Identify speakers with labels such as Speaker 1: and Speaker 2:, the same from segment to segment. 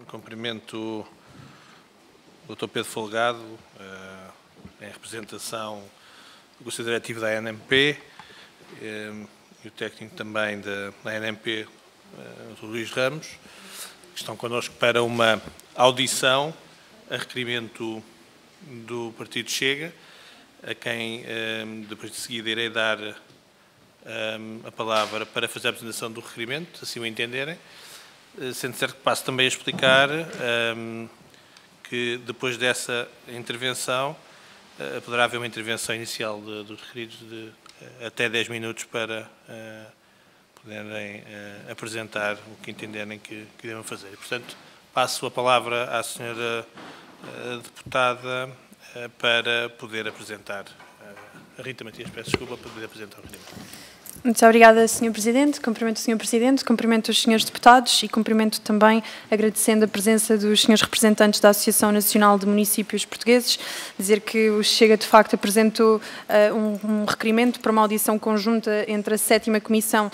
Speaker 1: Cumprimento o Dr. Pedro Folgado, em representação do Conselho Diretivo da ANMP, e o técnico também da ANMP, o Luís Ramos, que estão connosco para uma audição a requerimento do Partido Chega, a quem, depois de seguida, irei dar a palavra para fazer a apresentação do requerimento, assim o entenderem, sendo certo que passo também a explicar que depois dessa intervenção poderá haver uma intervenção inicial dos requeridos de até 10 minutos para poderem apresentar o que entenderem que devam fazer. E, portanto, passo a palavra à senhora deputada para poder apresentar. A Rita Matias, peço desculpa, para poder apresentar o requerimento.
Speaker 2: Muito obrigada, Sr. Presidente. Cumprimento o Sr. Presidente, cumprimento os Srs. Deputados e cumprimento também, agradecendo a presença dos Srs. Representantes da Associação Nacional de Municípios Portugueses, dizer que o Chega, de facto, apresentou um requerimento para uma audição conjunta entre a 7ª Comissão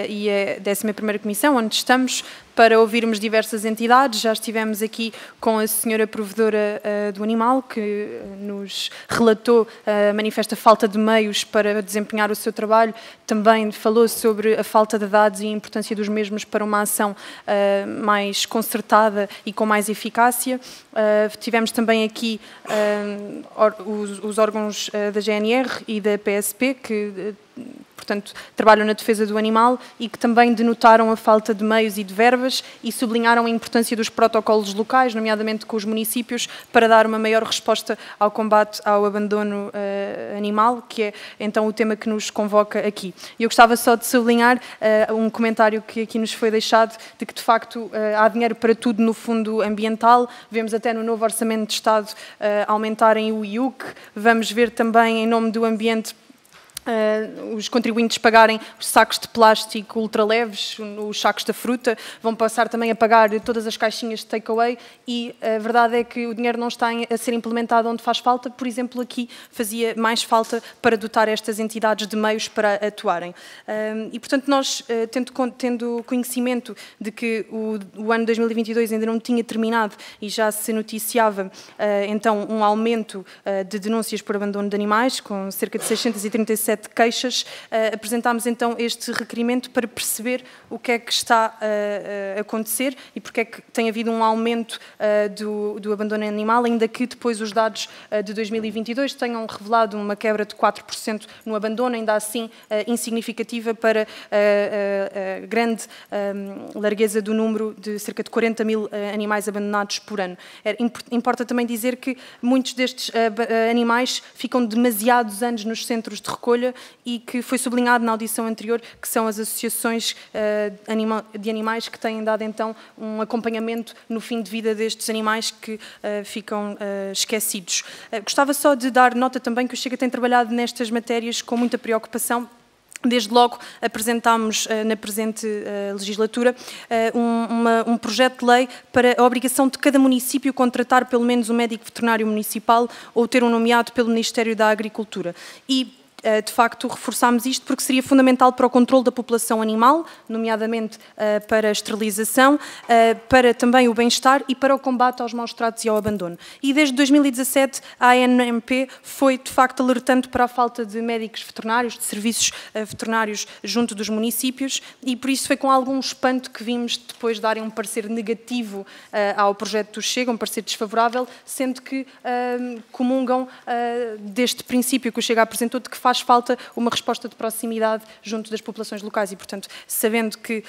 Speaker 2: e a 11ª Comissão, onde estamos, para ouvirmos diversas entidades. Já estivemos aqui com a senhora provedora do animal, que nos relatou a manifesta falta de meios para desempenhar o seu trabalho. Também falou sobre a falta de dados e a importância dos mesmos para uma ação mais concertada e com mais eficácia. Tivemos também aqui os órgãos da GNR e da PSP, que portanto, trabalham na defesa do animal e que também denotaram a falta de meios e de verbas e sublinharam a importância dos protocolos locais, nomeadamente com os municípios, para dar uma maior resposta ao combate ao abandono animal, que é então o tema que nos convoca aqui. Eu gostava só de sublinhar um comentário que aqui nos foi deixado, de que de facto há dinheiro para tudo no fundo ambiental. Vemos até no novo Orçamento de Estado aumentarem o IUC, vamos ver também em nome do ambiente os contribuintes pagarem os sacos de plástico ultraleves, os sacos da fruta, vão passar também a pagar todas as caixinhas de takeaway e a verdade é que o dinheiro não está a ser implementado onde faz falta. Por exemplo, aqui fazia mais falta para dotar estas entidades de meios para atuarem. E, portanto, nós, tendo conhecimento de que o ano 2022 ainda não tinha terminado e já se noticiava, então, um aumento de denúncias por abandono de animais, com cerca de 637 queixas, apresentámos então este requerimento para perceber o que é que está a acontecer e porque é que tem havido um aumento do abandono animal, ainda que depois os dados de 2022 tenham revelado uma quebra de 4% no abandono, ainda assim insignificativa para a grande largueza do número de cerca de 40 mil animais abandonados por ano. Importa também dizer que muitos destes animais ficam demasiados anos nos centros de recolha e que foi sublinhado na audição anterior que são as associações de animais que têm dado então um acompanhamento no fim de vida destes animais que ficam esquecidos. Gostava só de dar nota também que o Chega tem trabalhado nestas matérias com muita preocupação. Desde logo apresentámos na presente legislatura um projeto de lei para a obrigação de cada município contratar pelo menos um médico veterinário municipal ou ter um nomeado pelo Ministério da Agricultura. E de facto, reforçámos isto porque seria fundamental para o controle da população animal, nomeadamente para a esterilização, para também o bem-estar e para o combate aos maus-tratos e ao abandono. E desde 2017 a ANMP foi, de facto, alertando para a falta de médicos veterinários, de serviços veterinários junto dos municípios e por isso foi com algum espanto que vimos depois darem um parecer negativo ao projeto do Chega, um parecer desfavorável, sendo que comungam deste princípio que o Chega apresentou de que faz falta uma resposta de proximidade junto das populações locais e, portanto, sabendo que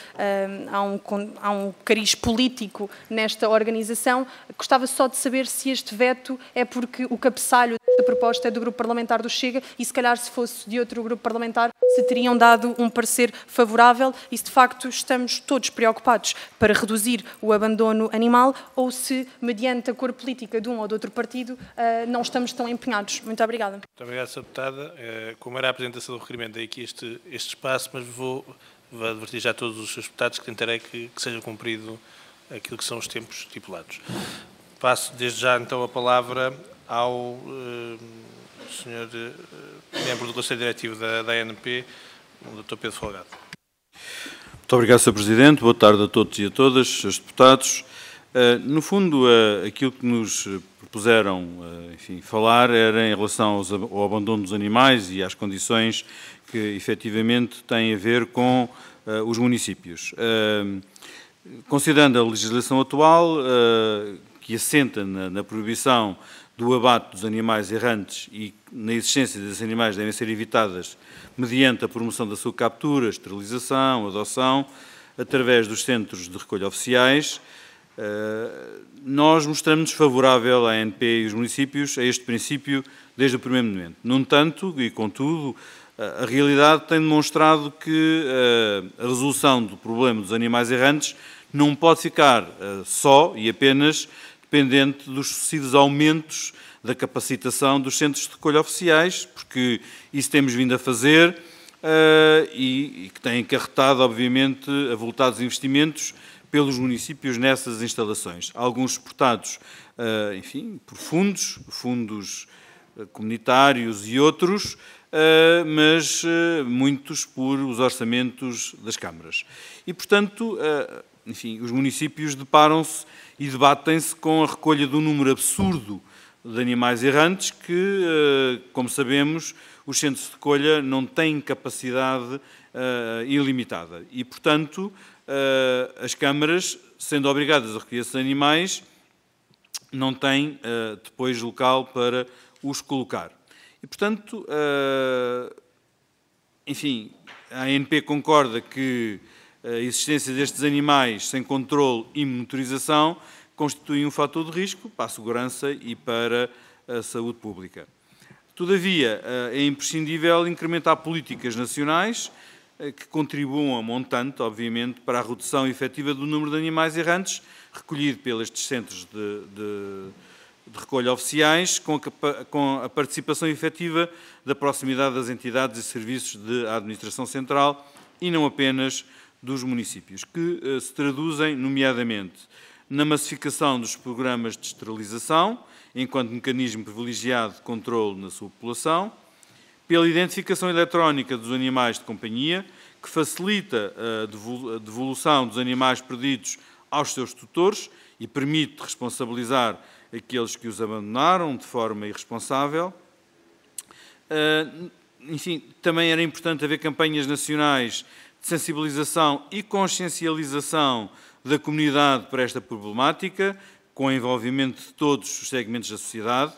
Speaker 2: há um cariz político nesta organização, gostava só de saber se este veto é porque o cabeçalho desta proposta é do grupo parlamentar do Chega e, se calhar, se fosse de outro grupo parlamentar, se teriam dado um parecer favorável e se, de facto, estamos todos preocupados para reduzir o abandono animal ou se, mediante a cor política de um ou de outro partido, não estamos tão empenhados. Muito obrigada.
Speaker 1: Muito obrigado, Sra. Deputada. Como era a apresentação do requerimento, dei aqui este espaço, mas vou advertir já a todos os seus deputados que tentarei que seja cumprido aquilo que são os tempos estipulados. Passo desde já então a palavra ao Sr. Membro do Conselho Diretivo da ANP, o Dr. Pedro Folgado.
Speaker 3: Muito obrigado, Sr. Presidente. Boa tarde a todos e a todas, Srs. Deputados. No fundo, aquilo que nos propuseram, enfim, falar era em relação ao abandono dos animais e às condições que, efetivamente, têm a ver com os municípios. Considerando a legislação atual, que assenta na proibição do abate dos animais errantes e na existência desses animais devem ser evitadas mediante a promoção da sua captura, esterilização, adoção, através dos centros de recolha oficiais, nós mostramos-nos favorável à ANP e os municípios a este princípio desde o primeiro momento. No entanto, e contudo, a realidade tem demonstrado que a resolução do problema dos animais errantes não pode ficar só e apenas dependente dos sucessivos aumentos da capacitação dos centros de recolha oficiais, porque isso temos vindo a fazer e que tem acarretado, obviamente, avultados investimentos pelos municípios nessas instalações. Alguns suportados, enfim, por fundos comunitários e outros, mas muitos por os orçamentos das câmaras. E, portanto, enfim, os municípios deparam-se e debatem-se com a recolha de um número absurdo de animais errantes que, como sabemos, os centros de recolha não têm capacidade ilimitada. E, portanto, as câmaras, sendo obrigadas a recolher esses animais, não têm depois local para os colocar. E, portanto, enfim, a ANP concorda que a existência destes animais sem controle e monitorização constitui um fator de risco para a segurança e para a saúde pública. Todavia, é imprescindível incrementar políticas nacionais que contribuam a montante, obviamente, para a redução efetiva do número de animais errantes recolhido pelos centros de recolha oficiais, com a participação efetiva da proximidade das entidades e serviços da administração central e não apenas dos municípios, que se traduzem, nomeadamente, na massificação dos programas de esterilização, enquanto mecanismo privilegiado de controle na sua população, pela identificação eletrónica dos animais de companhia, que facilita a devolução dos animais perdidos aos seus tutores e permite responsabilizar aqueles que os abandonaram de forma irresponsável. Enfim, também era importante haver campanhas nacionais de sensibilização e consciencialização da comunidade para esta problemática, com o envolvimento de todos os segmentos da sociedade,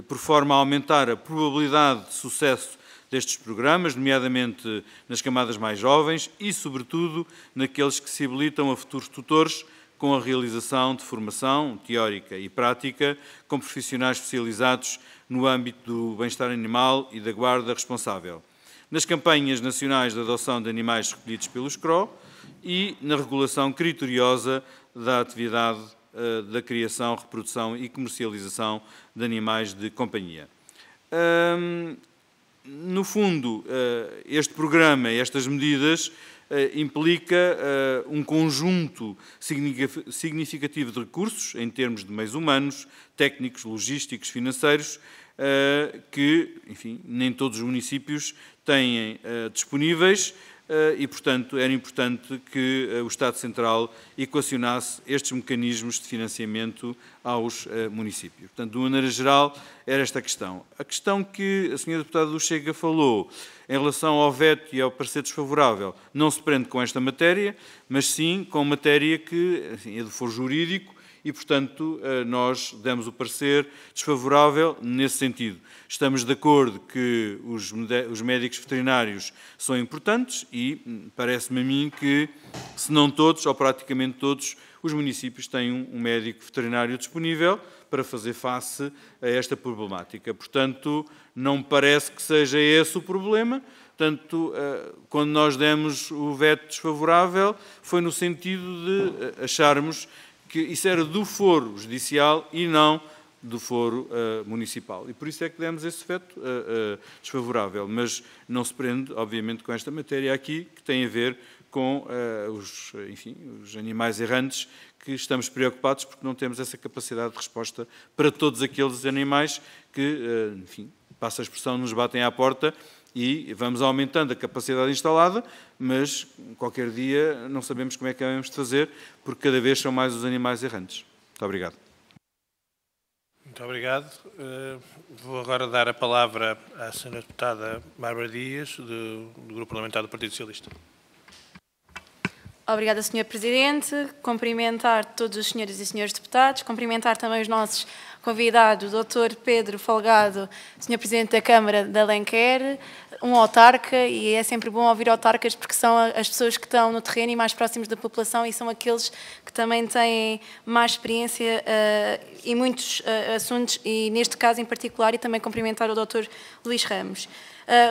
Speaker 3: por forma a aumentar a probabilidade de sucesso destes programas, nomeadamente nas camadas mais jovens e, sobretudo, naqueles que se habilitam a futuros tutores com a realização de formação teórica e prática com profissionais especializados no âmbito do bem-estar animal e da guarda responsável, nas campanhas nacionais de adoção de animais recolhidos pelos CRO e na regulação criteriosa da atividade da criação, reprodução e comercialização de animais de companhia. No fundo, este programa, estas medidas, implica um conjunto significativo de recursos, em termos de meios humanos, técnicos, logísticos, financeiros, que, enfim, nem todos os municípios têm disponíveis e, portanto, era importante que o Estado Central equacionasse estes mecanismos de financiamento aos municípios. Portanto, de uma maneira geral, era esta a questão. A questão que a Sra. Deputada do Chega falou em relação ao veto e ao parecer desfavorável não se prende com esta matéria, mas sim com matéria que, enfim, é do foro jurídico e, portanto, nós demos o parecer desfavorável nesse sentido. Estamos de acordo que os médicos veterinários são importantes e parece-me a mim que, se não todos, ou praticamente todos, os municípios têm um médico veterinário disponível para fazer face a esta problemática. Portanto, não me parece que seja esse o problema. Portanto, quando nós demos o veto desfavorável, foi no sentido de acharmos que isso era do foro judicial e não do foro municipal. E por isso é que demos esse veto desfavorável. Mas não se prende, obviamente, com esta matéria aqui, que tem a ver com os animais errantes, que estamos preocupados porque não temos essa capacidade de resposta para todos aqueles animais que, enfim, passa a expressão, nos batem à porta e vamos aumentando a capacidade instalada, mas qualquer dia não sabemos como é que vamos fazer, porque cada vez são mais os animais errantes. Muito obrigado.
Speaker 1: Muito obrigado. Vou agora dar a palavra à Sra. Deputada Bárbara Dias, do Grupo Parlamentar do Partido Socialista.
Speaker 2: Obrigada, Sr. Presidente. Cumprimentar todos os senhores e senhores deputados, cumprimentar também os nossos convidados, o Dr. Pedro Folgado, Sr. Presidente da Câmara de Alenquer, um autarca, e é sempre bom ouvir autarcas porque são as pessoas que estão no terreno e mais próximos da população e são aqueles que também têm mais experiência em muitos assuntos e neste caso em particular, e também cumprimentar o Dr. Luís Ramos.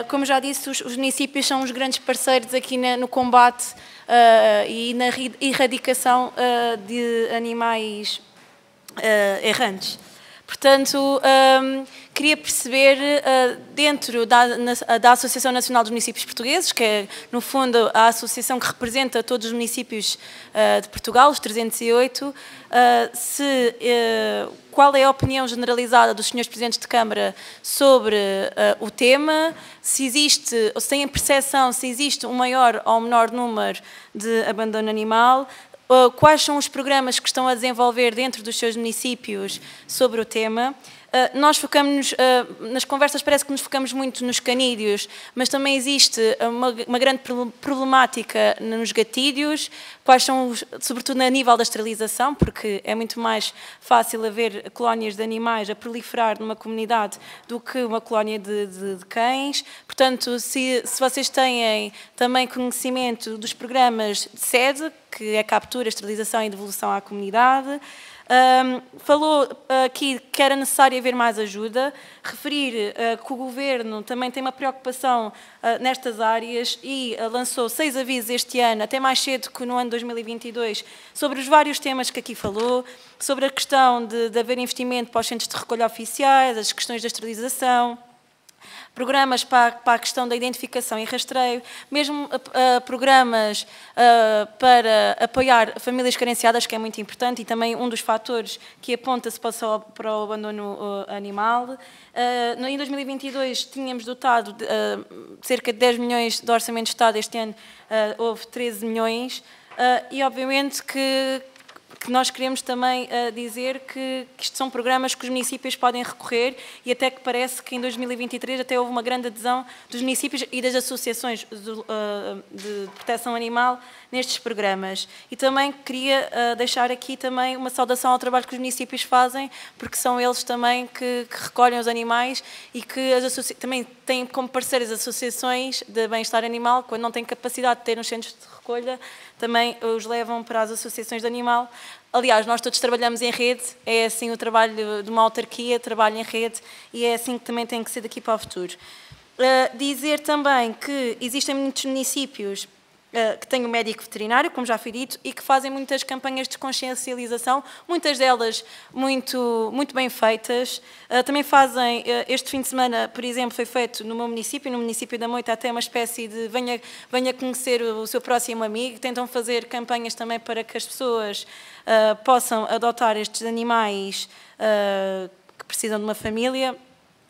Speaker 2: Como já disse, os municípios são os grandes parceiros aqui no combate e na erradicação de animais errantes. Portanto, queria perceber, dentro da Associação Nacional dos Municípios Portugueses, que é, no fundo, a associação que representa todos os municípios de Portugal, os 308, qual é a opinião generalizada dos senhores Presidentes de Câmara sobre o tema, se existe, ou se têm a percepção se existe um maior ou menor número de abandono animal, quais são os programas que estão a desenvolver dentro dos seus municípios sobre o tema. Nós focamos, nas conversas parece que nos focamos muito nos canídeos, mas também existe uma grande problemática nos gatídeos, quais são, sobretudo a nível da esterilização, porque é muito mais fácil haver colónias de animais a proliferar numa comunidade do que uma colónia de cães. Portanto, se vocês têm também conhecimento dos programas de sede, que é captura, esterilização e devolução à comunidade. Falou aqui que era necessário haver mais ajuda, referir que o Governo também tem uma preocupação nestas áreas e lançou 6 avisos este ano, até mais cedo que no ano 2022, sobre os vários temas que aqui falou, sobre a questão de haver investimento para os centros de recolha oficiais, as questões da esterilização, programas para a questão da identificação e rastreio, mesmo programas para apoiar famílias carenciadas, que é muito importante, e também um dos fatores que aponta-se para o abandono animal. Em 2022 tínhamos dotado cerca de 10 milhões de orçamento de Estado, este ano houve 13 milhões, e obviamente que nós queremos também dizer que isto são programas que os municípios podem recorrer e até que parece que em 2023 até houve uma grande adesão dos municípios e das associações de proteção animal nestes programas. E também queria deixar aqui também uma saudação ao trabalho que os municípios fazem, porque são eles também que recolhem os animais e que também têm como parceiras associações de bem-estar animal, quando não têm capacidade de ter uns centros de recolha, também os levam para as associações de animal. Aliás, nós todos trabalhamos em rede, é assim o trabalho de uma autarquia, trabalho em rede, e é assim que também tem que ser daqui para o futuro. Dizer também que existem muitos municípios que têm um médico veterinário, como já foi dito, e que fazem muitas campanhas de consciencialização, muitas delas muito bem feitas. Também fazem, este fim de semana, por exemplo, foi feito no meu município, no município da Moita, até uma espécie de venha conhecer o seu próximo amigo, tentam fazer campanhas também para que as pessoas possam adotar estes animais que precisam de uma família.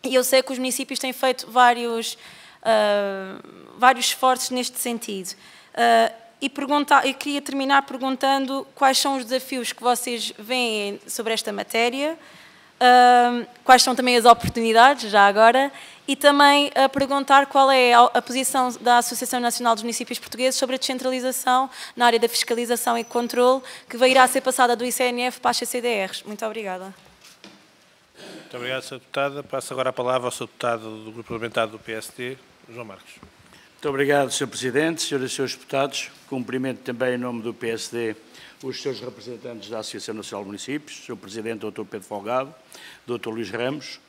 Speaker 2: E eu sei que os municípios têm feito vários esforços neste sentido. E queria terminar perguntando quais são os desafios que vocês veem sobre esta matéria, quais são também as oportunidades, já agora, e também a perguntar qual é a posição da Associação Nacional dos Municípios Portugueses sobre a descentralização na área da fiscalização e controle, que irá ser passada do ICNF para as CCDRs. Muito obrigada.
Speaker 1: Muito obrigado, Sra. Deputada. Passo agora a palavra ao Sr. Deputado do Grupo Parlamentar do PSD, João Marcos.
Speaker 4: Muito obrigado, Sr. Presidente, Sras. e Srs. Deputados. Cumprimento também em nome do PSD os seus representantes da Associação Nacional de Municípios, Sr. Presidente, Dr. Pedro Folgado, Dr. Luís Ramos,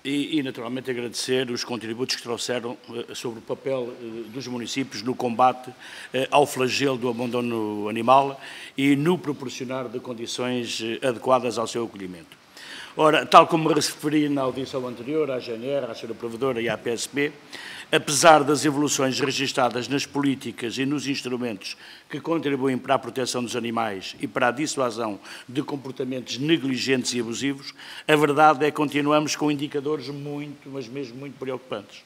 Speaker 4: e naturalmente agradecer os contributos que trouxeram sobre o papel dos municípios no combate ao flagelo do abandono animal e no proporcionar de condições adequadas ao seu acolhimento. Ora, tal como me referi na audição anterior, à GNR, à Sra. Provedora e à PSP, Apesar das evoluções registadas nas políticas e nos instrumentos que contribuem para a proteção dos animais e para a dissuasão de comportamentos negligentes e abusivos, a verdade é que continuamos com indicadores muito, mas mesmo muito preocupantes.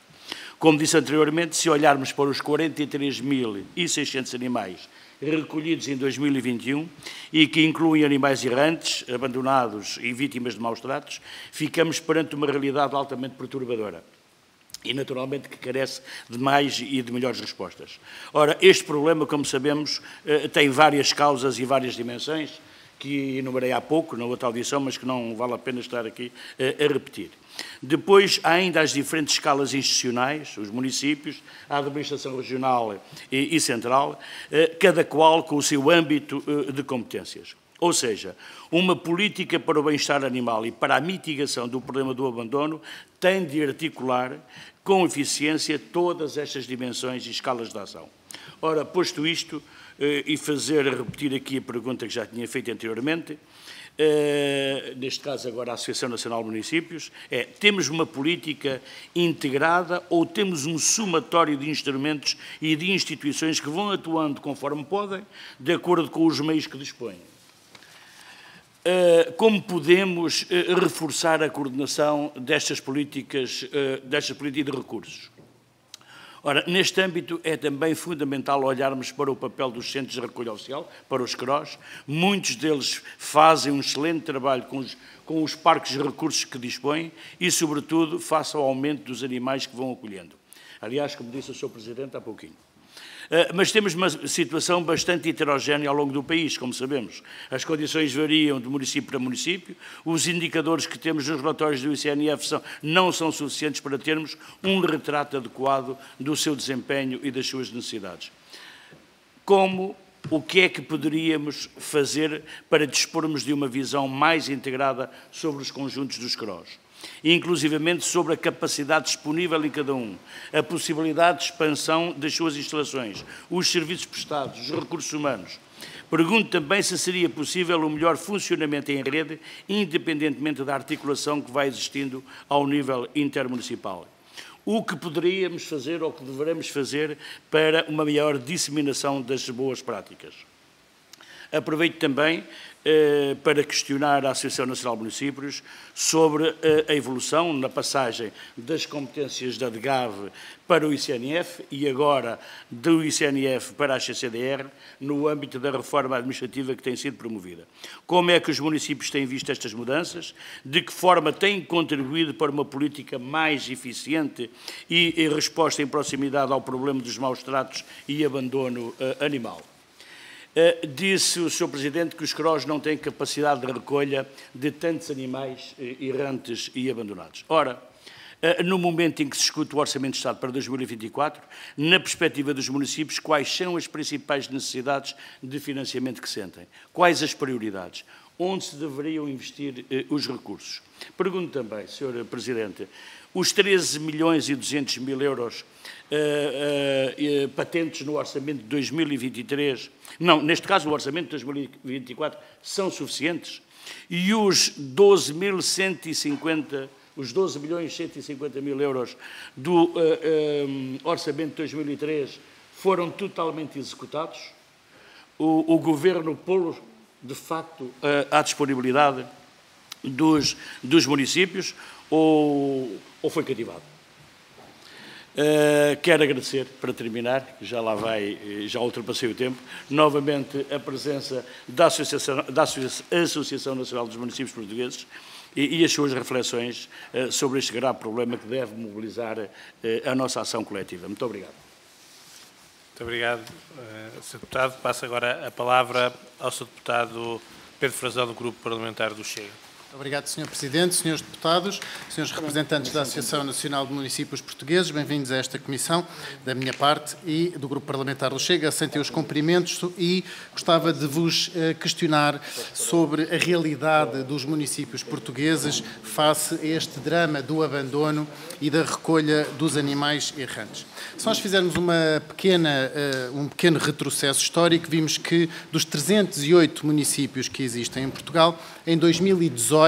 Speaker 4: Como disse anteriormente, se olharmos para os 43.600 animais recolhidos em 2021 e que incluem animais errantes, abandonados e vítimas de maus tratos, ficamos perante uma realidade altamente perturbadora e, naturalmente, que carece de mais e de melhores respostas. Ora, este problema, como sabemos, tem várias causas e várias dimensões, que enumerei há pouco, na outra audição, mas que não vale a pena estar aqui a repetir. Depois, há ainda as diferentes escalas institucionais, os municípios, a administração regional e central, cada qual com o seu âmbito de competências. Ou seja, uma política para o bem-estar animal e para a mitigação do problema do abandono tem de articular com eficiência todas estas dimensões e escalas de ação. Ora, posto isto, e repetir aqui a pergunta que já tinha feito anteriormente, neste caso agora a Associação Nacional de Municípios, temos uma política integrada ou temos um somatório de instrumentos e de instituições que vão atuando conforme podem, de acordo com os meios que dispõem? Como podemos reforçar a coordenação destas políticas de recursos? Ora, neste âmbito é também fundamental olharmos para o papel dos centros de recolha oficial, para os CROs. Muitos deles fazem um excelente trabalho com os parques de recursos que dispõem e, sobretudo, face ao aumento dos animais que vão acolhendo. Aliás, como disse o Sr. Presidente há pouquinho. Mas temos uma situação bastante heterogénea ao longo do país, como sabemos. As condições variam de município para município, os indicadores que temos nos relatórios do ICNF não são suficientes para termos um retrato adequado do seu desempenho e das suas necessidades. O que é que poderíamos fazer para dispormos de uma visão mais integrada sobre os conjuntos dos CROs? Inclusivamente sobre a capacidade disponível em cada um, a possibilidade de expansão das suas instalações, os serviços prestados, os recursos humanos. Pergunto também se seria possível o melhor funcionamento em rede, independentemente da articulação que vai existindo ao nível intermunicipal. O que poderíamos fazer ou que deveremos fazer para uma maior disseminação das boas práticas? Aproveito também para questionar a Associação Nacional de Municípios sobre a evolução na passagem das competências da DGAV para o ICNF e agora do ICNF para a CCDR no âmbito da reforma administrativa que tem sido promovida. Como é que os municípios têm visto estas mudanças? De que forma têm contribuído para uma política mais eficiente e resposta em proximidade ao problema dos maus tratos e abandono animal? Disse o Sr. Presidente que os CROs não têm capacidade de recolha de tantos animais errantes e abandonados. Ora, no momento em que se discute o Orçamento de Estado para 2024, na perspectiva dos municípios, quais são as principais necessidades de financiamento que sentem? Quais as prioridades? Onde se deveriam investir os recursos? Pergunto também, Sr. Presidente, os 13.200.000 euros patentes no Orçamento de 2023, não, neste caso o Orçamento de 2024, são suficientes? E os 12.150.000 euros do Orçamento de 2003 foram totalmente executados? O Governo pôs, de facto, à disponibilidade dos municípios ou foi cativado? Quero agradecer, para terminar, já ultrapassei o tempo, novamente a presença da Associação Nacional dos Municípios Portugueses e as suas reflexões sobre este grave problema que deve mobilizar a nossa ação coletiva. Muito obrigado.
Speaker 1: Muito obrigado, Sr. Deputado. Passo agora a palavra ao Sr. Deputado Pedro Frazão, do Grupo Parlamentar do Chega.
Speaker 5: Obrigado, Sr. Presidente, Srs. Deputados, Srs. Representantes da Associação Nacional de Municípios Portugueses, bem-vindos a esta comissão, da minha parte e do Grupo Parlamentar do Chega. Aceitei os cumprimentos e gostava de vos questionar sobre a realidade dos municípios portugueses face a este drama do abandono e da recolha dos animais errantes. Se nós fizermos um pequeno retrocesso histórico, vimos que dos 308 municípios que existem em Portugal, em 2018,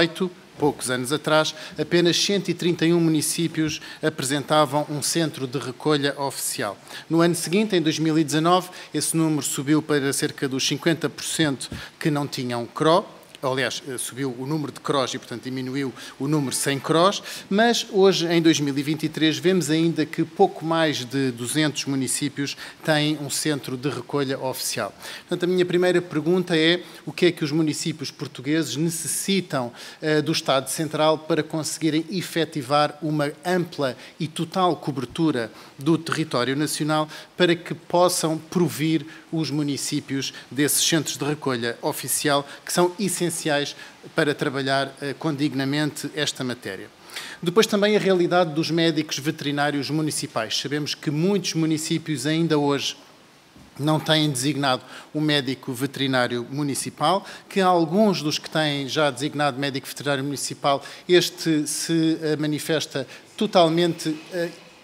Speaker 5: poucos anos atrás, apenas 131 municípios apresentavam um centro de recolha oficial. No ano seguinte, em 2019, esse número subiu para cerca dos 50% que não tinham CRO. Aliás, subiu o número de CROs e, portanto, diminuiu o número sem CROs, mas hoje, em 2023, vemos ainda que pouco mais de 200 municípios têm um centro de recolha oficial. Portanto, a minha primeira pergunta é o que é que os municípios portugueses necessitam do Estado Central para conseguirem efetivar uma ampla e total cobertura do território nacional para que possam provir os municípios desses centros de recolha oficial que são essenciais para trabalhar condignamente esta matéria. Depois também a realidade dos médicos veterinários municipais. Sabemos que muitos municípios ainda hoje não têm designado um médico veterinário municipal, que alguns dos que têm já designado médico veterinário municipal, este se manifesta totalmente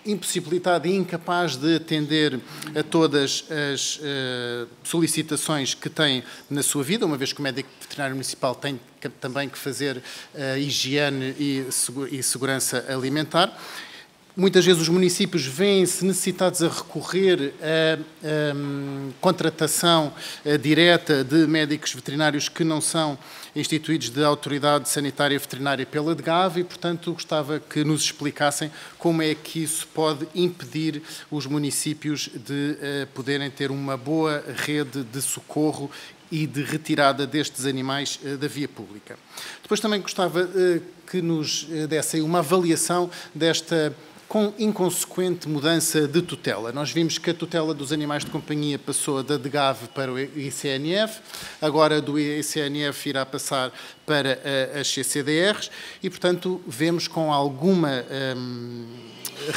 Speaker 5: impossibilitado e incapaz de atender a todas as solicitações que tem na sua vida, uma vez que o médico veterinário municipal tem também que fazer higiene e segurança alimentar. Muitas vezes os municípios vêm-se necessitados a recorrer a contratação direta de médicos veterinários que não são instituídos de autoridade sanitária veterinária pela DGAV e, portanto, gostava que nos explicassem como é que isso pode impedir os municípios de poderem ter uma boa rede de socorro e de retirada destes animais da via pública. Depois também gostava que nos dessem uma avaliação desta com inconsequente mudança de tutela. Nós vimos que a tutela dos animais de companhia passou da DGAV para o ICNF, agora do ICNF irá passar para as CCDRs e, portanto, vemos com alguma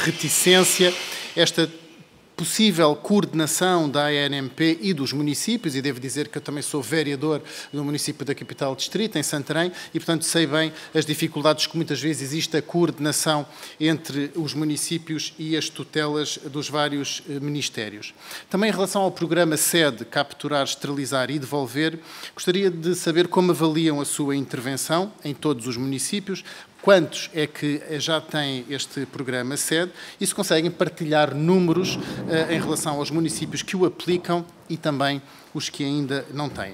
Speaker 5: reticência esta possível coordenação da ANMP e dos municípios, e devo dizer que eu também sou vereador no município da capital distrito, em Santarém, e, portanto, sei bem as dificuldades que muitas vezes existe a coordenação entre os municípios e as tutelas dos vários ministérios. Também em relação ao programa SED, Capturar, Esterilizar e Devolver, gostaria de saber como avaliam a sua intervenção em todos os municípios, quantos é que já têm este programa SED e se conseguem partilhar números em relação aos municípios que o aplicam e também os que ainda não têm.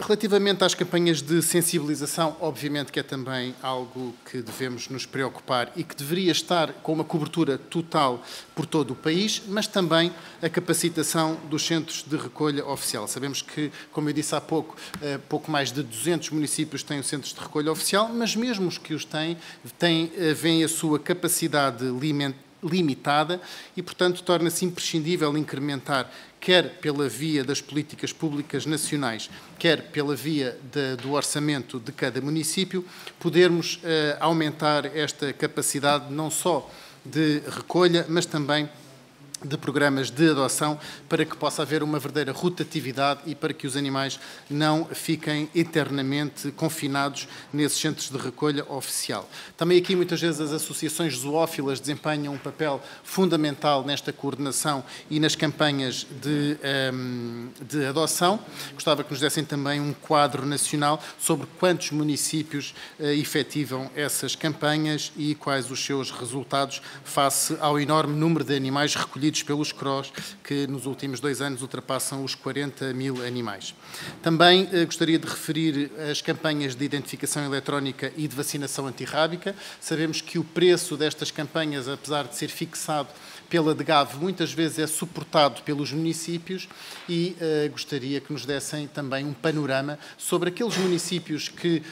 Speaker 5: Relativamente às campanhas de sensibilização, obviamente que é também algo que devemos nos preocupar e que deveria estar com uma cobertura total por todo o país, mas também a capacitação dos centros de recolha oficial. Sabemos que, como eu disse há pouco, pouco mais de 200 municípios têm os centros de recolha oficial, mas mesmo os que os têm veem a sua capacidade limitada e, portanto, torna-se imprescindível incrementar, quer pela via das políticas públicas nacionais, quer pela via do orçamento de cada município, podermos aumentar esta capacidade não só de recolha, mas também de programas de adoção para que possa haver uma verdadeira rotatividade e para que os animais não fiquem eternamente confinados nesses centros de recolha oficial. Também aqui muitas vezes as associações zoófilas desempenham um papel fundamental nesta coordenação e nas campanhas de adoção. Gostava que nos dessem também um quadro nacional sobre quantos municípios efetivam essas campanhas e quais os seus resultados face ao enorme número de animais recolhidos pelos CROs, que nos últimos 2 anos ultrapassam os 40 mil animais. Também gostaria de referir as campanhas de identificação eletrónica e de vacinação antirrábica. Sabemos que o preço destas campanhas, apesar de ser fixado pela DGAV, muitas vezes é suportado pelos municípios e gostaria que nos dessem também um panorama sobre aqueles municípios que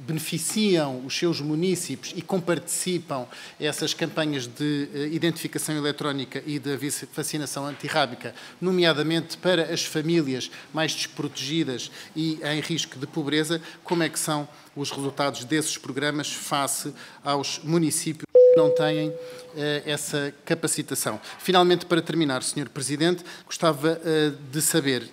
Speaker 5: beneficiam os seus municípios e comparticipam essas campanhas de identificação eletrónica e de vacinação antirrábica, nomeadamente para as famílias mais desprotegidas e em risco de pobreza, como é que são os resultados desses programas face aos municípios que não têm essa capacitação. Finalmente, para terminar, Sr. Presidente, gostava de saber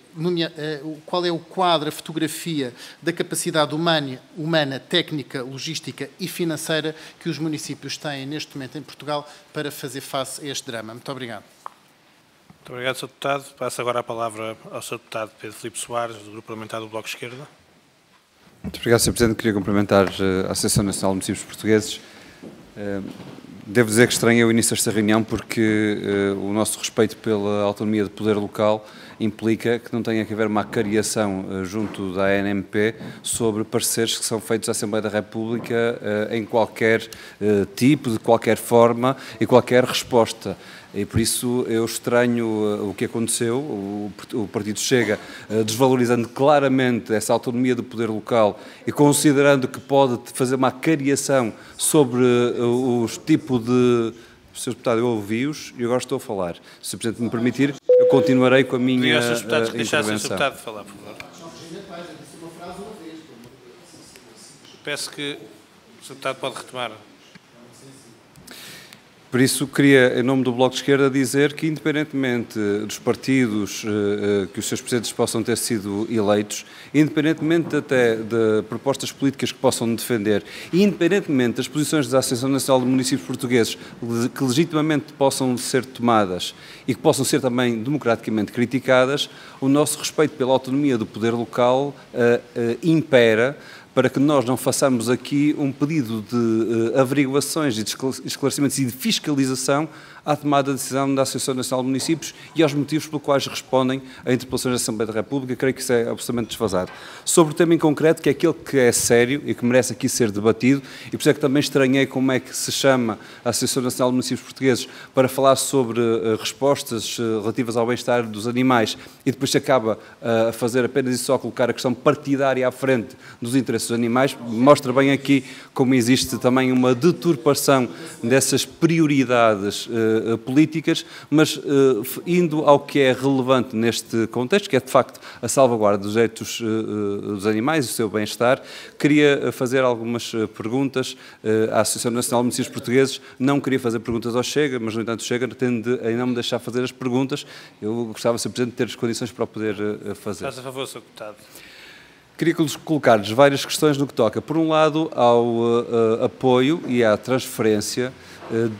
Speaker 5: qual é o quadro, a fotografia da capacidade humana, técnica, logística e financeira que os municípios têm neste momento em Portugal para fazer face a este drama. Muito obrigado.
Speaker 1: Muito obrigado, Sr. Deputado. Passo agora a palavra ao Sr. Deputado Pedro Filipe Soares, do Grupo Parlamentar do Bloco de Esquerda.
Speaker 6: Muito obrigado, Sr. Presidente. Queria cumprimentar a Associação Nacional de Municípios Portugueses. Devo dizer que estranhei o início desta reunião porque o nosso respeito pela autonomia de poder local implica que não tenha que haver uma acariação junto da ANMP sobre pareceres que são feitos à Assembleia da República em qualquer tipo, de qualquer forma e qualquer resposta. E por isso eu estranho o que aconteceu, o Partido Chega desvalorizando claramente essa autonomia do poder local e considerando que pode fazer uma acariação sobre os tipos de... Sr. Deputado, eu ouvi-os e agora estou a falar. Se o Presidente me permitir, eu continuarei com a minha intervenção.
Speaker 1: Deixar o Sr. Deputado falar, por favor. Peço que o Sr. Deputado pode retomar.
Speaker 6: Por isso, queria, em nome do Bloco de Esquerda, dizer que, independentemente dos partidos que os seus presidentes possam ter sido eleitos, independentemente até de propostas políticas que possam defender, e independentemente das posições da Associação Nacional de Municípios Portugueses que legitimamente possam ser tomadas e que possam ser também democraticamente criticadas, o nosso respeito pela autonomia do poder local impera para que nós não façamos aqui um pedido de averiguações e de esclarecimentos e de fiscalização à tomada de decisão da Associação Nacional de Municípios e aos motivos pelos quais respondem a interpelações da Assembleia da República. Creio que isso é absolutamente desfasado. Sobre o tema em concreto, que é aquele que é sério e que merece aqui ser debatido, e por isso é que também estranhei como é que se chama a Associação Nacional de Municípios Portugueses para falar sobre respostas relativas ao bem-estar dos animais e depois se acaba a fazer apenas e só colocar a questão partidária à frente dos interesses dos animais, mostra bem aqui como existe também uma deturpação dessas prioridades políticas, mas indo ao que é relevante neste contexto, que é de facto a salvaguarda dos direitos dos animais e o seu bem-estar, queria fazer algumas perguntas à Associação Nacional de Municípios Portugueses. Não queria fazer perguntas ao Chega, mas no entanto o Chega tende a não me deixar fazer as perguntas. Eu gostava, Sr. Presidente, de ter as condições para o poder fazer.
Speaker 1: Faça favor, Sr. Deputado.
Speaker 6: Queria colocar-lhes várias questões no que toca, por um lado, ao apoio e à transferência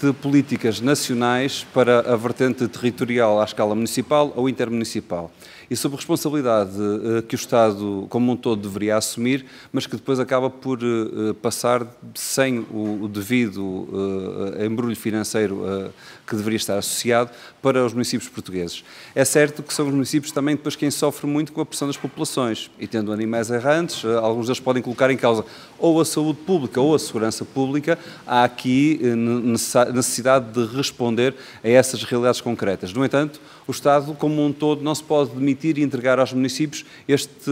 Speaker 6: de políticas nacionais para a vertente territorial à escala municipal ou intermunicipal. E sobre responsabilidade que o Estado como um todo deveria assumir, mas que depois acaba por passar sem o devido embrulho financeiro que deveria estar associado para os municípios portugueses. É certo que são os municípios também depois quem sofre muito com a pressão das populações e tendo animais errantes, alguns deles podem colocar em causa ou a saúde pública ou a segurança pública. Há aqui necessidade de responder a essas realidades concretas. No entanto, o Estado, como um todo, não se pode demitir e entregar aos municípios este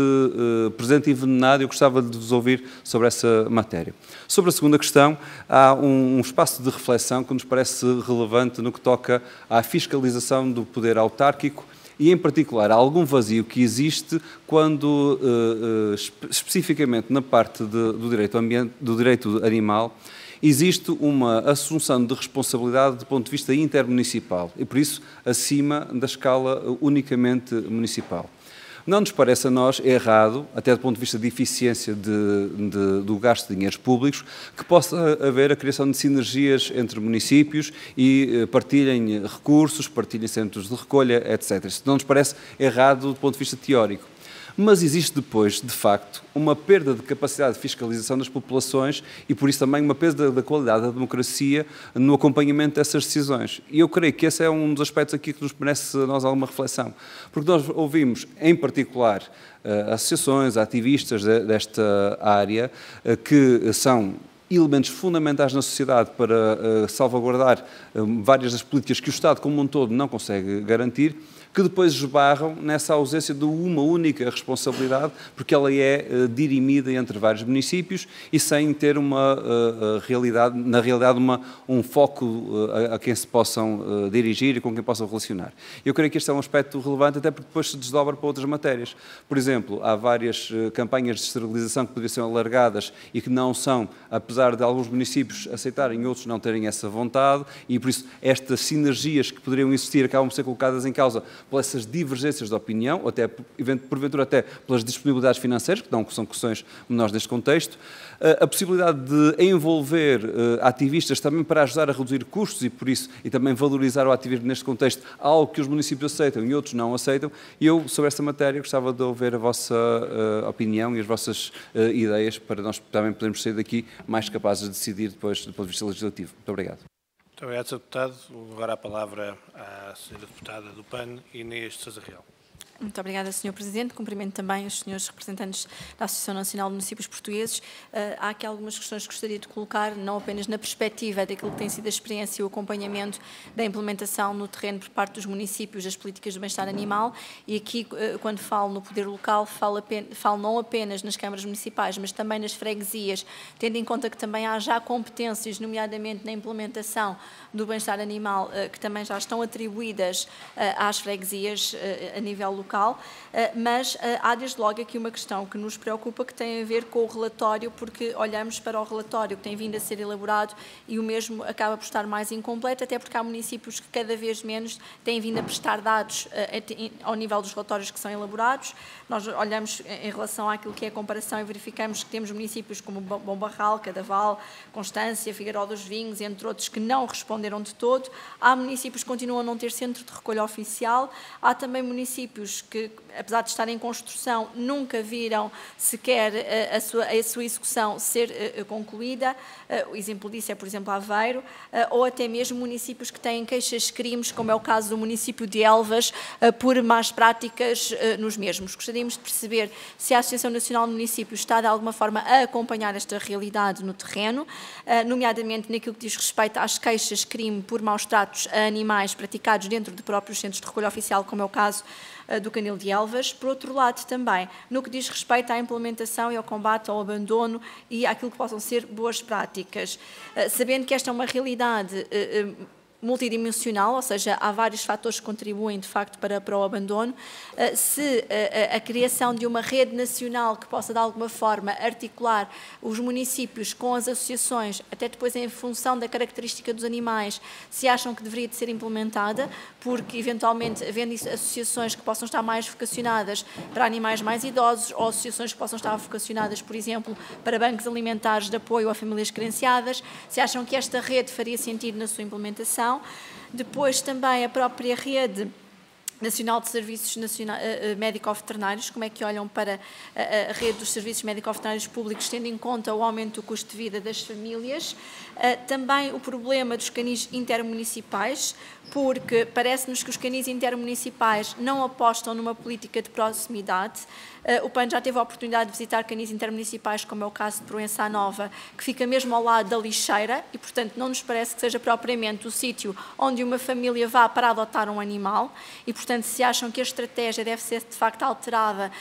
Speaker 6: presente envenenado. Eu gostava de vos ouvir sobre essa matéria. Sobre a segunda questão, há um espaço de reflexão que nos parece relevante no que toca à fiscalização do poder autárquico e, em particular, há algum vazio que existe quando, especificamente na parte do direito ambiente, do direito animal, existe uma assunção de responsabilidade do ponto de vista intermunicipal e, por isso, acima da escala unicamente municipal. Não nos parece a nós errado, até do ponto de vista de eficiência do gasto de dinheiros públicos, que possa haver a criação de sinergias entre municípios e partilhem recursos, partilhem centros de recolha, etc. Isso não nos parece errado do ponto de vista teórico. Mas existe depois, de facto, uma perda de capacidade de fiscalização das populações e, por isso, também uma perda da qualidade da democracia no acompanhamento dessas decisões. E eu creio que esse é um dos aspectos aqui que nos merece a nós alguma reflexão. Porque nós ouvimos, em particular, associações, ativistas desta área, que são elementos fundamentais na sociedade para salvaguardar várias das políticas que o Estado, como um todo, não consegue garantir, que depois esbarram nessa ausência de uma única responsabilidade, porque ela é dirimida entre vários municípios e sem ter uma realidade, na realidade, um foco a quem se possam dirigir e com quem possam relacionar. Eu creio que este é um aspecto relevante, até porque depois se desdobra para outras matérias. Por exemplo, há várias campanhas de esterilização que poderiam ser alargadas e que não são, apesar de alguns municípios aceitarem e outros não terem essa vontade, e por isso estas sinergias que poderiam existir acabam por ser colocadas em causa por essas divergências de opinião, ou até, porventura até pelas disponibilidades financeiras, que são questões menores neste contexto, a possibilidade de envolver ativistas também para ajudar a reduzir custos e, por isso, e também valorizar o ativismo neste contexto, algo que os municípios aceitam e outros não aceitam. E eu, sobre esta matéria, gostava de ouvir a vossa opinião e as vossas ideias para nós também podermos sair daqui mais capazes de decidir depois do ponto de vista legislativo. Muito obrigado.
Speaker 1: Muito obrigado, Sr. Deputado. Vou agora a palavra à Sra. Deputada do PAN, Inês de Sousa Real.
Speaker 2: Muito obrigada, Sr. Presidente. Cumprimento também os senhores representantes da Associação Nacional de Municípios Portugueses. Há aqui algumas questões que gostaria de colocar, não apenas na perspectiva daquilo que tem sido a experiência e o acompanhamento da implementação no terreno por parte dos municípios das políticas de bem-estar animal, e aqui, quando falo no poder local, falo não apenas nas câmaras municipais, mas também nas freguesias, tendo em conta que também há já competências, nomeadamente na implementação do bem-estar animal, que também já estão atribuídas às freguesias a nível local, mas há desde logo aqui uma questão que nos preocupa, que tem a ver com o relatório, porque olhamos para o relatório que tem vindo a ser elaborado e o mesmo acaba por estar mais incompleto, até porque há municípios que cada vez menos têm vindo a prestar dados ao nível dos relatórios que são elaborados. Nós olhamos em relação àquilo que é a comparação e verificamos que temos municípios como Bom Barral, Cadaval, Constância, Figueiró dos Vinhos, entre outros, que não responderam de todo. Há municípios que continuam a não ter centro de recolha oficial. Há também municípios que, apesar de estarem em construção, nunca viram sequer a sua execução ser concluída. O exemplo disso é, por exemplo, Aveiro, ou até mesmo municípios que têm queixas-crimes, como é o caso do município de Elvas, por más práticas nos mesmos. Gostaríamos de perceber se a Associação Nacional de Municípios está, de alguma forma, a acompanhar esta realidade no terreno, nomeadamente naquilo que diz respeito às queixas-crime por maus tratos a animais praticados dentro de próprios centros de recolha oficial, como é o caso do Canil de Elvas. Por outro lado, também, no que diz respeito à implementação e ao combate ao abandono e àquilo que possam ser boas práticas. Sabendo que esta é uma realidade multidimensional, ou seja, há vários fatores que contribuem, de facto, para o abandono, se a criação de uma rede nacional que possa, de alguma forma, articular os municípios com as associações, até depois em função da característica dos animais, se acham que deveria de ser implementada, porque, eventualmente, havendo associações que possam estar mais vocacionadas para animais mais idosos, ou associações que possam estar vocacionadas, por exemplo, para bancos alimentares de apoio a famílias carenciadas, se acham que esta rede faria sentido na sua implementação. Depois também a própria rede nacional de serviços médico-veterinários, como é que olham para a rede dos serviços médico-veterinários públicos, tendo em conta o aumento do custo de vida das famílias. Também o problema dos canis intermunicipais, porque parece-nos que os canis intermunicipais não apostam numa política de proximidade. O PAN já teve a oportunidade de visitar canis intermunicipais, como é o caso de Proença Nova, que fica mesmo ao lado da lixeira e, portanto, não nos parece que seja propriamente o sítio onde uma família vá para adotar um animal e, portanto, se acham que a estratégia deve ser, de facto, alterada,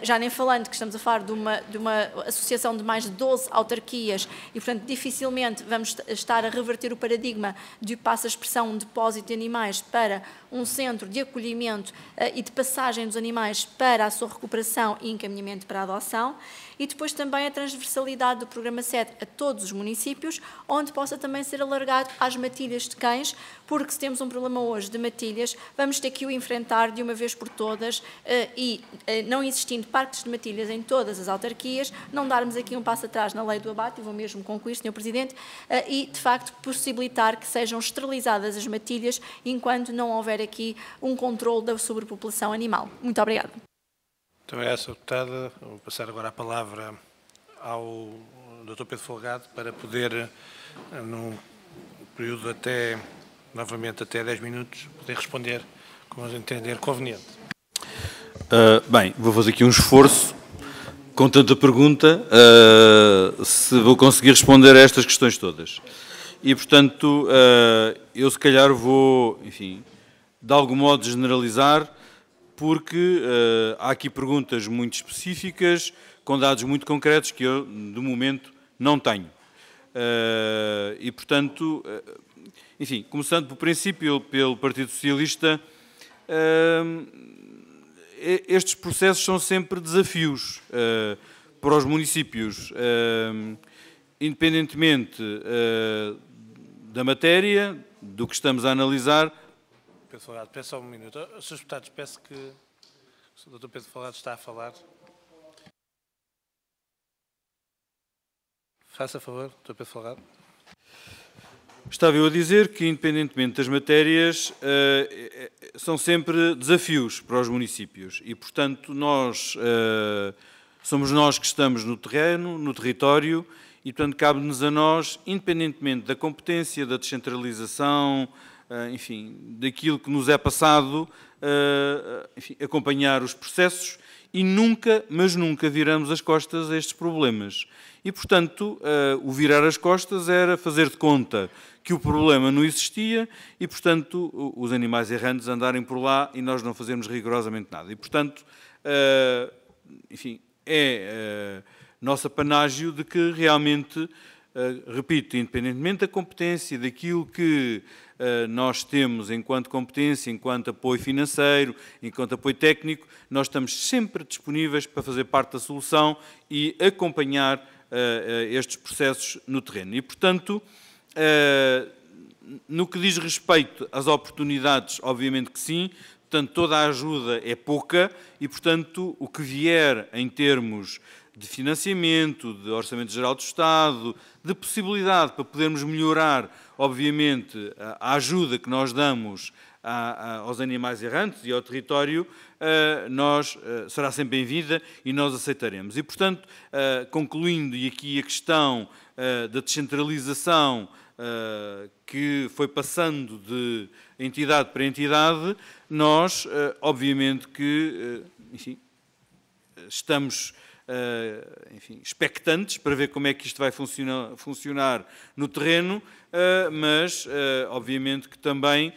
Speaker 2: já nem falando que estamos a falar de uma associação de mais de 12 autarquias e, portanto, dificilmente vamos estar a reverter o paradigma de, passa a expressão, um depósito de animais para um centro de acolhimento e de passagem dos animais para a sua recuperação e encaminhamento para a adoção. E depois também a transversalidade do Programa 7 a todos os municípios, onde possa também ser alargado às matilhas de cães, porque se temos um problema hoje de matilhas, vamos ter que o enfrentar de uma vez por todas e, não existindo parques de matilhas em todas as autarquias, não darmos aqui um passo atrás na lei do abate, e vou mesmo concluir, Sr. Presidente, e, de facto, possibilitar que sejam esterilizadas as matilhas enquanto não houver aqui um controle da sobrepopulação animal. Muito obrigada.
Speaker 1: Muito obrigado, Sra. Deputada. Vou passar agora a palavra ao Dr. Pedro Folgado para poder, num período novamente até 10 minutos, poder responder como entender conveniente.
Speaker 3: Bem, vou fazer aqui um esforço, com tanta pergunta, se vou conseguir responder a estas questões todas. E, portanto, eu se calhar vou, enfim, de algum modo generalizar, porque há aqui perguntas muito específicas, com dados muito concretos, que eu, de momento, não tenho. E, portanto, enfim, começando pelo princípio, pelo Partido Socialista, estes processos são sempre desafios para os municípios, independentemente da matéria, do que estamos a analisar,
Speaker 1: Pedro Folgado, peço só um minuto. Srs. Deputados, peço que o Dr. Pedro Folgado está a falar. Faça favor, Dr. Pedro Folgado.
Speaker 3: Estava eu a dizer que, independentemente das matérias, são sempre desafios para os municípios e, portanto, somos nós que estamos no terreno, no território, e, portanto, cabe-nos a nós, independentemente da competência, da descentralização, enfim, daquilo que nos é passado, enfim, acompanhar os processos e nunca, mas nunca viramos as costas a estes problemas. E, portanto, o virar as costas era fazer de conta que o problema não existia e, portanto, os animais errantes andarem por lá e nós não fazermos rigorosamente nada. E, portanto, enfim, é nosso apanágio de que realmente, repito, independentemente da competência, daquilo que nós temos enquanto competência, enquanto apoio financeiro, enquanto apoio técnico, nós estamos sempre disponíveis para fazer parte da solução e acompanhar estes processos no terreno. E, portanto, no que diz respeito às oportunidades, obviamente que sim, portanto, toda a ajuda é pouca e, portanto, o que vier em termos de financiamento, de Orçamento Geral do Estado, de possibilidade para podermos melhorar, obviamente, a ajuda que nós damos aos animais errantes e ao território, será sempre bem-vinda e nós aceitaremos. E, portanto, concluindo, e aqui a questão da descentralização que foi passando de entidade para entidade, nós, obviamente que, enfim, estamos enfim, expectantes para ver como é que isto vai funcionar no terreno, mas, obviamente, que também,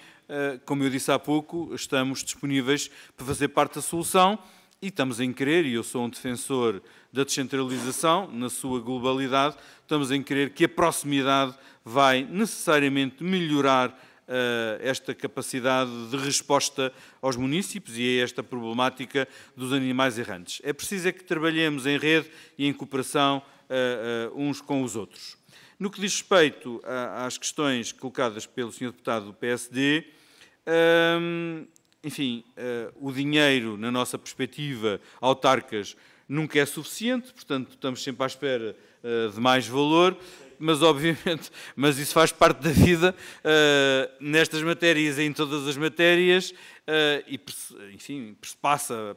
Speaker 3: como eu disse há pouco, estamos disponíveis para fazer parte da solução e estamos em querer, e eu sou um defensor da descentralização na sua globalidade, estamos em querer que a proximidade vai necessariamente melhorar esta capacidade de resposta aos municípios e a esta problemática dos animais errantes. É preciso que trabalhemos em rede e em cooperação uns com os outros. No que diz respeito às questões colocadas pelo Sr. Deputado do PSD, enfim, o dinheiro, na nossa perspectiva, autarcas, nunca é suficiente, portanto, estamos sempre à espera de mais valor, mas obviamente, mas isso faz parte da vida nestas matérias e em todas as matérias e, enfim, passa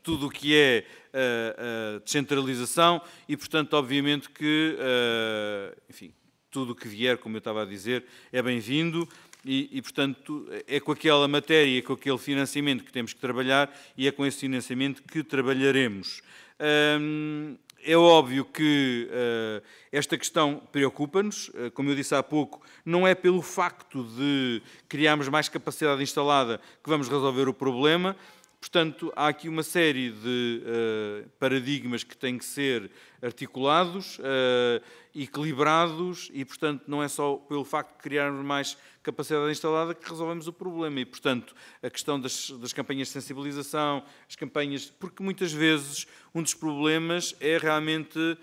Speaker 3: tudo o que é descentralização e, portanto, obviamente que, enfim, tudo o que vier, como eu estava a dizer, é bem-vindo e, portanto, é com aquela matéria, com aquele financiamento que temos que trabalhar e é com esse financiamento que trabalharemos. É óbvio que esta questão preocupa-nos, como eu disse há pouco, não é pelo facto de criarmos mais capacidade instalada que vamos resolver o problema, portanto, há aqui uma série de paradigmas que têm que ser articulados, equilibrados e, portanto, não é só pelo facto de criarmos mais capacidade instalada que resolvemos o problema e, portanto, a questão das campanhas de sensibilização, as campanhas, porque muitas vezes um dos problemas é realmente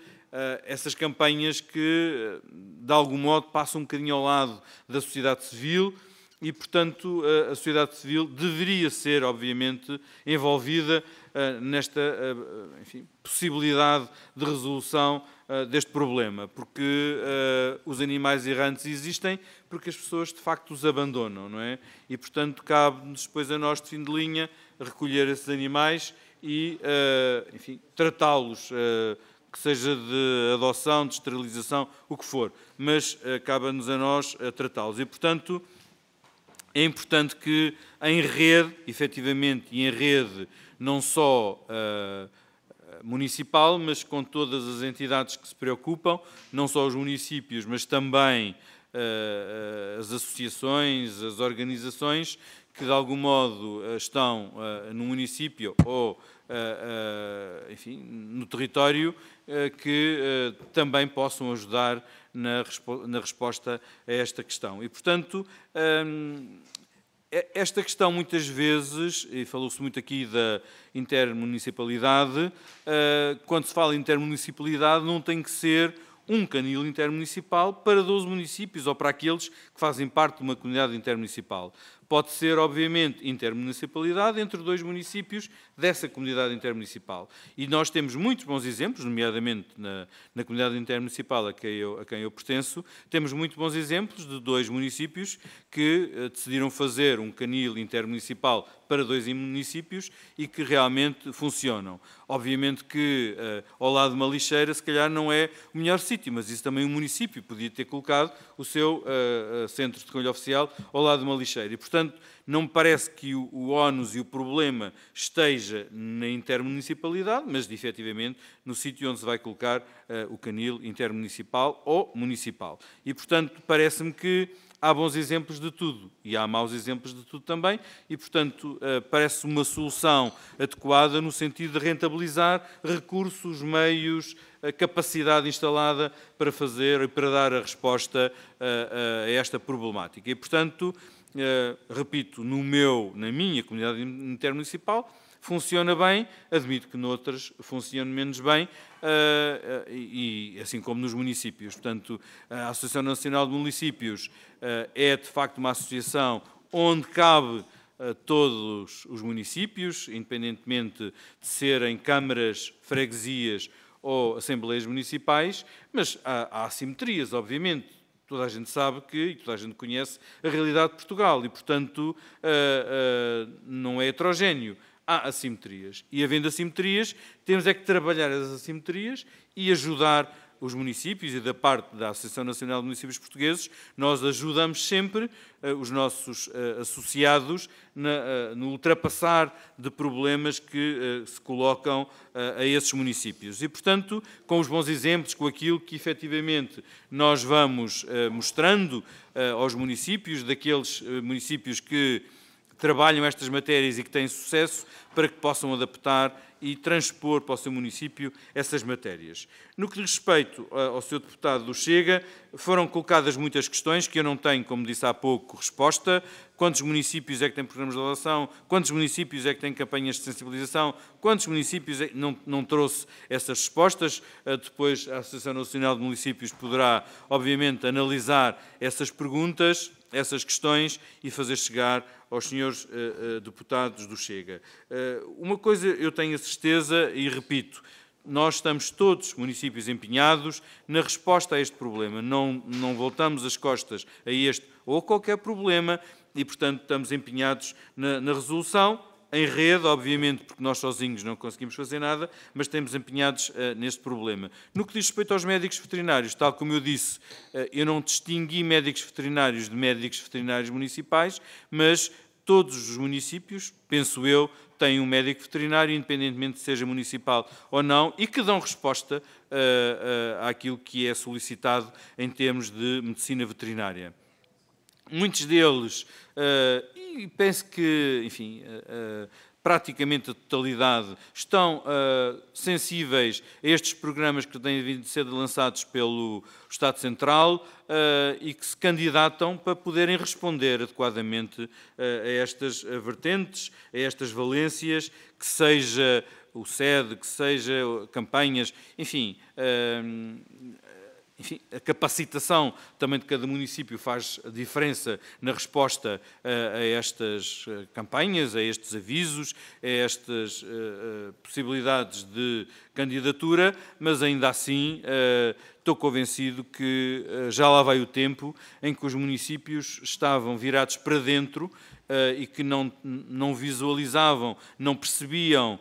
Speaker 3: essas campanhas que, de algum modo, passam um bocadinho ao lado da sociedade civil e, portanto, a sociedade civil deveria ser, obviamente, envolvida nesta enfim, possibilidade de resolução deste problema, porque os animais errantes existem porque as pessoas, de facto, os abandonam, não é? E, portanto, cabe-nos depois a nós, de fim de linha, recolher esses animais e, enfim, tratá-los, que seja de adoção, de esterilização, o que for, mas cabe-nos a nós tratá-los. E, portanto, é importante que em rede, efetivamente, e em rede não só municipal, mas com todas as entidades que se preocupam, não só os municípios, mas também as associações, as organizações que de algum modo estão no município ou, enfim, no território, que também possam ajudar na resposta a esta questão. E, portanto, esta questão muitas vezes, e falou-se muito aqui da intermunicipalidade, quando se fala em intermunicipalidade não tem que ser um canil intermunicipal para 12 municípios ou para aqueles que fazem parte de uma comunidade intermunicipal. pode ser, obviamente, intermunicipalidade entre 2 municípios dessa comunidade intermunicipal. E nós temos muitos bons exemplos, nomeadamente na comunidade intermunicipal a quem eu pertenço, temos muito bons exemplos de 2 municípios que decidiram fazer um canil intermunicipal para 2 municípios e que realmente funcionam. Obviamente que ao lado de uma lixeira, se calhar não é o melhor sítio, mas isso também o município podia ter colocado o seu centro de recolha oficial ao lado de uma lixeira. E, portanto, não me parece que o ónus e o problema esteja na intermunicipalidade, mas, efetivamente, no sítio onde se vai colocar o canil intermunicipal ou municipal. E, portanto, parece-me que há bons exemplos de tudo e há maus exemplos de tudo também e, portanto, parece uma solução adequada no sentido de rentabilizar recursos, meios, a capacidade instalada para fazer e para dar a resposta a esta problemática. E, portanto, repito, na minha comunidade intermunicipal funciona bem, admito que noutras funcione menos bem, e assim como nos municípios. Portanto, a Associação Nacional de Municípios é, de facto, uma associação onde cabe todos os municípios, independentemente de serem câmaras, freguesias ou assembleias municipais, mas há assimetrias, obviamente. Toda a gente sabe e toda a gente conhece a realidade de Portugal e, portanto, não é heterogéneo. Há assimetrias. E, havendo assimetrias, temos é que trabalhar as assimetrias e ajudar os municípios, e da parte da Associação Nacional de Municípios Portugueses, nós ajudamos sempre os nossos associados no ultrapassar de problemas que se colocam a esses municípios. E, portanto, com os bons exemplos, com aquilo que efetivamente nós vamos mostrando aos municípios, daqueles municípios que trabalham estas matérias e que têm sucesso, para que possam adaptar e transpor para o seu município essas matérias. No que diz respeito ao Sr. Deputado do Chega, foram colocadas muitas questões que eu não tenho, como disse há pouco, resposta. Quantos municípios é que têm programas de avaliação? Quantos municípios é que têm campanhas de sensibilização? Quantos municípios não trouxe essas respostas? Depois a Associação Nacional de Municípios poderá, obviamente, analisar essas perguntas, essas questões e fazer chegar aos senhores deputados do Chega. Uma coisa eu tenho a certeza e repito, nós estamos todos, municípios, empenhados na resposta a este problema. Não voltamos as costas a este ou a qualquer problema e, portanto, estamos empenhados na resolução, em rede, obviamente, porque nós sozinhos não conseguimos fazer nada, mas estamos empenhados neste problema. No que diz respeito aos médicos veterinários, tal como eu disse, eu não distingui médicos veterinários de médicos veterinários municipais, mas todos os municípios, penso eu, têm um médico veterinário, independentemente de seja municipal ou não, e que dão resposta àquilo que é solicitado em termos de medicina veterinária. Muitos deles, e penso que, enfim, praticamente a totalidade, estão sensíveis a estes programas que têm vindo a ser lançados pelo Estado Central e que se candidatam para poderem responder adequadamente a estas vertentes, a estas valências, que seja o SED, que seja campanhas, enfim, a capacitação também de cada município faz a diferença na resposta a estas campanhas, a estes avisos, a estas possibilidades de candidatura, mas ainda assim estou convencido que já lá vai o tempo em que os municípios estavam virados para dentro e que não visualizavam, não percebiam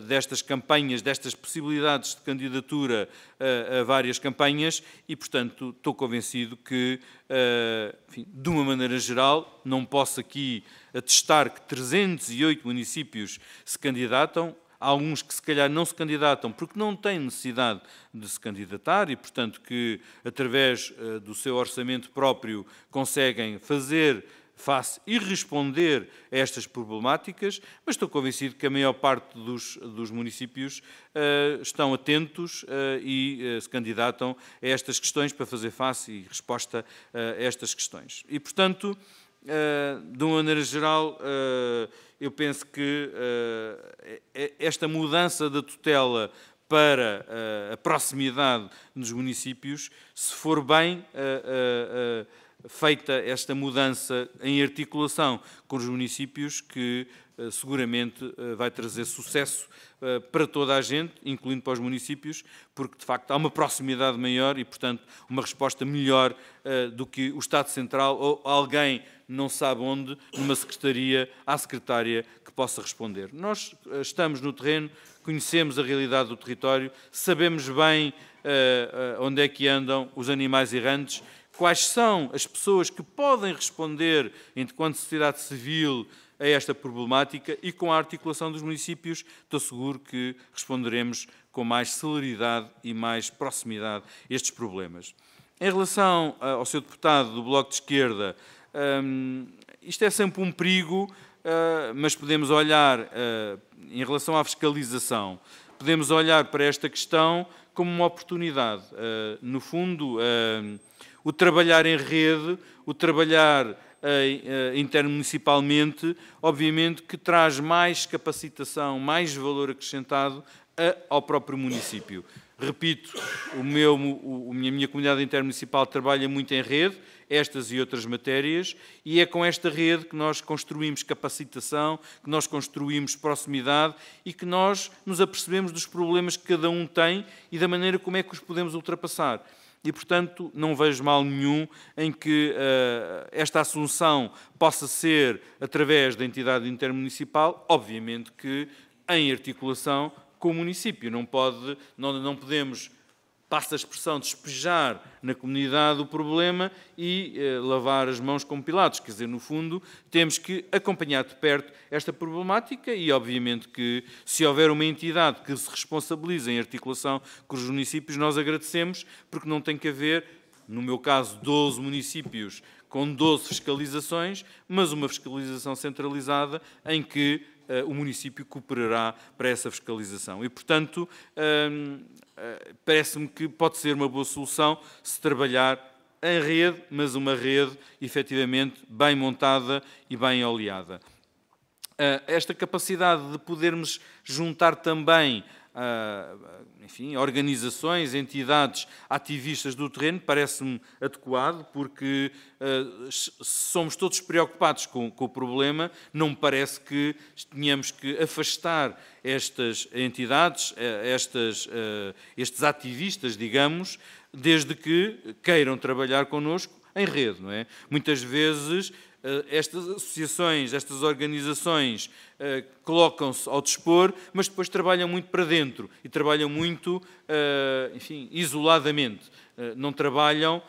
Speaker 3: destas campanhas, destas possibilidades de candidatura a várias campanhas e, portanto, estou convencido que, enfim, de uma maneira geral, não posso aqui atestar que 308 municípios se candidatam. Há alguns que, se calhar, não se candidatam porque não têm necessidade de se candidatar e, portanto, que, através do seu orçamento próprio, conseguem fazer face e responder a estas problemáticas, mas estou convencido que a maior parte dos municípios estão atentos e se candidatam a estas questões para fazer face e resposta a estas questões. E, portanto, de uma maneira geral, eu penso que esta mudança da tutela para a proximidade dos municípios, se for bem feita esta mudança em articulação com os municípios, que seguramente vai trazer sucesso para toda a gente, incluindo para os municípios, porque de facto há uma proximidade maior e, portanto, uma resposta melhor do que o Estado Central ou alguém não sabe onde, numa secretaria, à secretária que possa responder. Nós estamos no terreno, conhecemos a realidade do território, sabemos bem onde é que andam os animais errantes, quais são as pessoas que podem responder, enquanto sociedade civil, a esta problemática, e com a articulação dos municípios estou seguro que responderemos com mais celeridade e mais proximidade a estes problemas. Em relação ao Sr. Deputado do Bloco de Esquerda, isto é sempre um perigo, mas podemos olhar, em relação à fiscalização, podemos olhar para esta questão como uma oportunidade. No fundo, o trabalhar em rede, o trabalhar intermunicipalmente, obviamente que traz mais capacitação, mais valor acrescentado ao próprio município. Repito, a minha comunidade intermunicipal trabalha muito em rede, estas e outras matérias, e é com esta rede que nós construímos capacitação, que nós construímos proximidade e que nós nos apercebemos dos problemas que cada um tem e da maneira como é que os podemos ultrapassar. E, portanto, não vejo mal nenhum em que esta assunção possa ser através da entidade intermunicipal, obviamente que em articulação com o município. Não podemos, passa a expressão, despejar na comunidade o problema e lavar as mãos com Pilatos. Quer dizer, no fundo, temos que acompanhar de perto esta problemática e, obviamente, que se houver uma entidade que se responsabilize em articulação com os municípios, nós agradecemos, porque não tem que haver, no meu caso, 12 municípios com 12 fiscalizações, mas uma fiscalização centralizada em que o município cooperará para essa fiscalização. E, portanto, parece-me que pode ser uma boa solução se trabalhar em rede, mas uma rede, efetivamente, bem montada e bem oleada. Esta capacidade de podermos juntar também enfim, organizações, entidades, ativistas do terreno, parece-me adequado, porque somos todos preocupados com o problema, não me parece que tenhamos que afastar estas entidades, estes ativistas, digamos, desde que queiram trabalhar connosco em rede, não é? Muitas vezes estas associações, estas organizações colocam-se ao dispor, mas depois trabalham muito para dentro e trabalham muito, enfim, isoladamente, não trabalham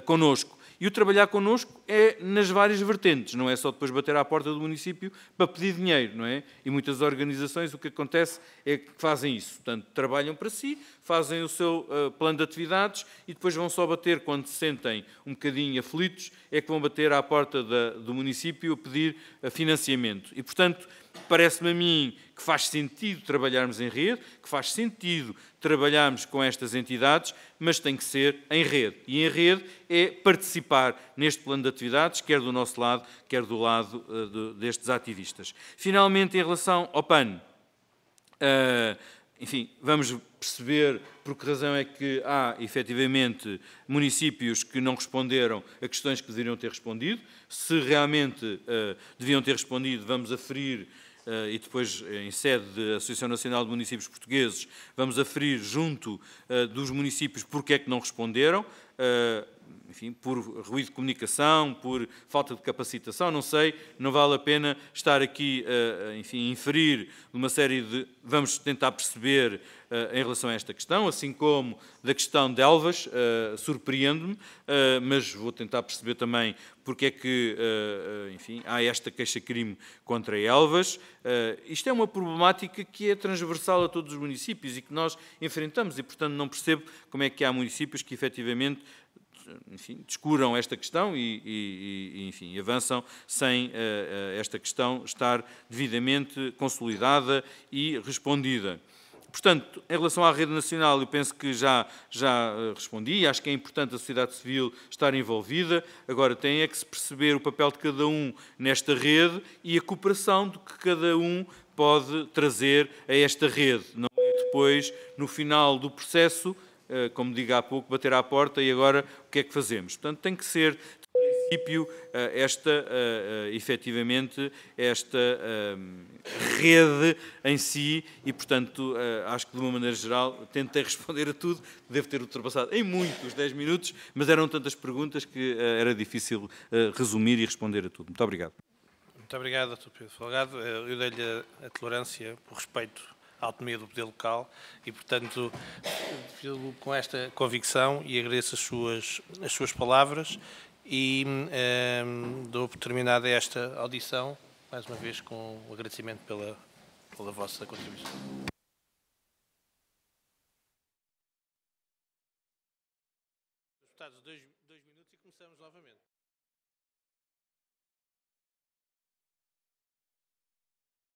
Speaker 3: connosco. E o trabalhar connosco é nas várias vertentes, não é só depois bater à porta do município para pedir dinheiro, não é? E muitas organizações o que acontece é que fazem isso, portanto, trabalham para si, fazem o seu plano de atividades e depois vão só bater quando se sentem um bocadinho aflitos, é que vão bater à porta do município a pedir financiamento. E, portanto, parece-me a mim que faz sentido trabalharmos em rede, que faz sentido trabalharmos com estas entidades, mas tem que ser em rede. E em rede é participar neste plano de atividades, quer do nosso lado, quer do lado destes ativistas. Finalmente, em relação ao PAN, enfim, vamos perceber por que razão é que há, efetivamente, municípios que não responderam a questões que deveriam ter respondido. Se realmente deviam ter respondido, vamos aferir, e depois, em sede da Associação Nacional de Municípios Portugueses, vamos aferir junto dos municípios porque é que não responderam, enfim, por ruído de comunicação, por falta de capacitação, não sei, não vale a pena estar aqui, enfim, inferir uma série de... Vamos tentar perceber em relação a esta questão, assim como da questão de Elvas, surpreende-me, mas vou tentar perceber também porque é que, enfim, há esta queixa-crime contra Elvas. Isto é uma problemática que é transversal a todos os municípios e que nós enfrentamos e, portanto, não percebo como é que há municípios que, efetivamente, enfim, descuram esta questão e enfim, avançam sem esta questão estar devidamente consolidada e respondida. Portanto, em relação à rede nacional, eu penso que já respondi, acho que é importante a sociedade civil estar envolvida, agora tem é que se perceber o papel de cada um nesta rede e a cooperação do que cada um pode trazer a esta rede, não é depois, no final do processo, como digo há pouco, bater à porta e agora o que é que fazemos? Portanto, tem que ser, de princípio, efetivamente, esta rede em si e, portanto, acho que de uma maneira geral tentei responder a tudo, devo ter ultrapassado em muito os 10 minutos, mas eram tantas perguntas que era difícil resumir e responder a tudo. Muito obrigado.
Speaker 1: Muito obrigado, Dr. Pedro Folgado. Eu dei-lhe a tolerância por respeito à autonomia do poder local e, portanto, fiz-lo com esta convicção e agradeço as suas palavras e dou por terminada esta audição, mais uma vez com o agradecimento pela vossa contribuição. Deputados, 2 minutos e começamos novamente.